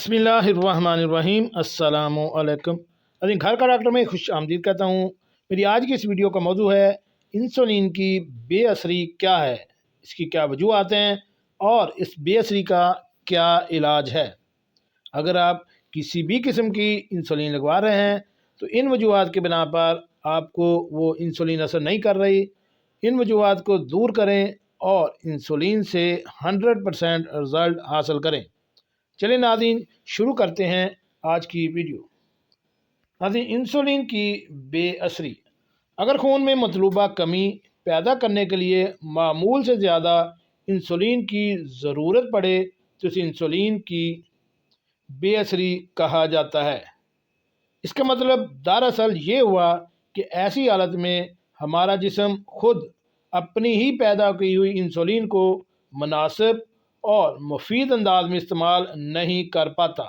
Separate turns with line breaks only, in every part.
बिस्मिल्लाहिर्रहमानिर्रहीम अस्सलामु अलैकुम। अभी घर का डॉक्टर में खुश आमदीद कहता हूँ। मेरी आज की इस वीडियो का मौजू है इंसुलिन की बेअसरी क्या है, इसकी क्या वजूहत हैं और इस बेअसरी का क्या इलाज है। अगर आप किसी भी किस्म की इंसुलिन लगवा रहे हैं तो इन वजूहत के बिना पर आपको वो इंसुलिन असर नहीं कर रही, इन वजूहत को दूर करें और इंसुलिन से 100% रिज़ल्ट हासिल करें। चलिए नाज़रीन, शुरू करते हैं आज की वीडियो। नाज़रीन, इंसुलिन की बेअसरी। अगर खून में मतलूबा कमी पैदा करने के लिए मामूल से ज़्यादा इंसुलिन की ज़रूरत पड़े तो इस इंसुलिन की बेअसरी कहा जाता है। इसका मतलब दरअसल ये हुआ कि ऐसी हालत में हमारा जिस्म खुद अपनी ही पैदा की हुई इंसुलिन को मुनासिब और मुफीद अंदाज में इस्तेमाल नहीं कर पाता।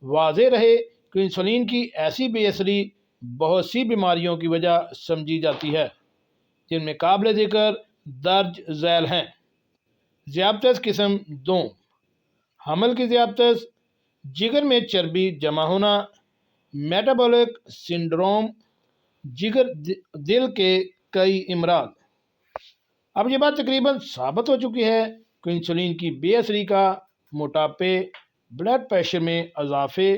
वाज़ेह रहे कि इंसुलिन की ऐसी बेअसरी बहुत सी बीमारियों की वजह समझी जाती है, जिनमें काबिल ज़िक्र दर्ज झैल हैं। ज़ियाबतस किस्म 2, हमल की ज़ियाबतस, जिगर में चर्बी जमा होना, मेटाबॉलिक सिंड्रोम, जिगर दिल के कई इमराज। अब ये बात तकरीबन साबित हो चुकी है कि इंसुलिन की बेअसरी का मोटापे, ब्लड प्रेशर में इजाफे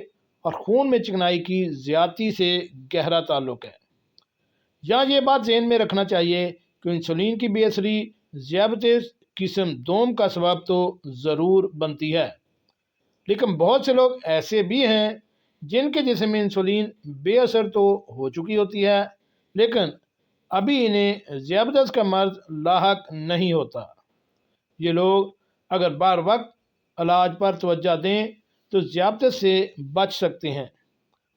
और खून में चिकनाई की ज़्यादती से गहरा ताल्लुक़ है। यहाँ ये बात ज़हन में रखना चाहिए कि इंसुलिन की बेअसरी ज़ियाबतीस किस्म 2 का सबब तो ज़रूर बनती है, लेकिन बहुत से लोग ऐसे भी हैं जिनके जिस्म में इंसुलिन बेअसर तो हो चुकी होती है, लेकिन अभी इन्हें ज़ियाबतीस का मर्ज़ लाहक नहीं होता। ये लोग अगर बार वक्त इलाज पर तवज्जो दें तो ज़ियाबतीस से बच सकते हैं,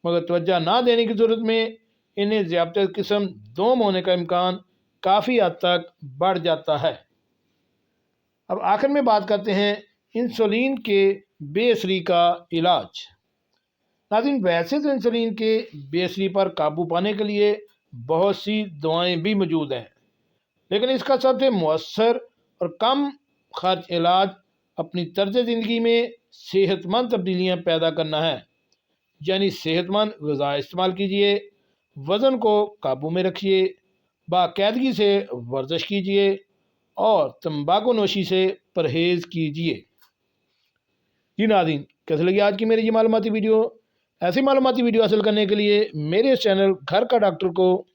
मगर तवज्जो ना देने की ज़रूरत में इन्हें ज़ियाबतीस किस्म 2 होने का इम्कान काफ़ी हद तक बढ़ जाता है। अब आखिर में बात करते हैं इंसुलिन के बेअसरी का इलाज। नाज़रीन, वैसे तो इंसुलिन के बेअसरी पर काबू पाने के लिए बहुत सी दवाएं भी मौजूद हैं, लेकिन इसका सबसे मौसर और कम खर्च इलाज अपनी तर्ज ज़िंदगी में सेहतमंद तब्दीलियाँ पैदा करना है। यानी सेहतमंद ग़िज़ा इस्तेमाल कीजिए, वज़न को काबू में रखिए, बाकायदगी से वर्जिश कीजिए और तंबाकू नोशी से परहेज़ कीजिए। जी नाज़रीन, कैसे लगी आज की मेरी ये मालूमाती वीडियो? ऐसी मालूमाती वीडियो हासिल करने के लिए मेरे चैनल घर का डॉक्टर को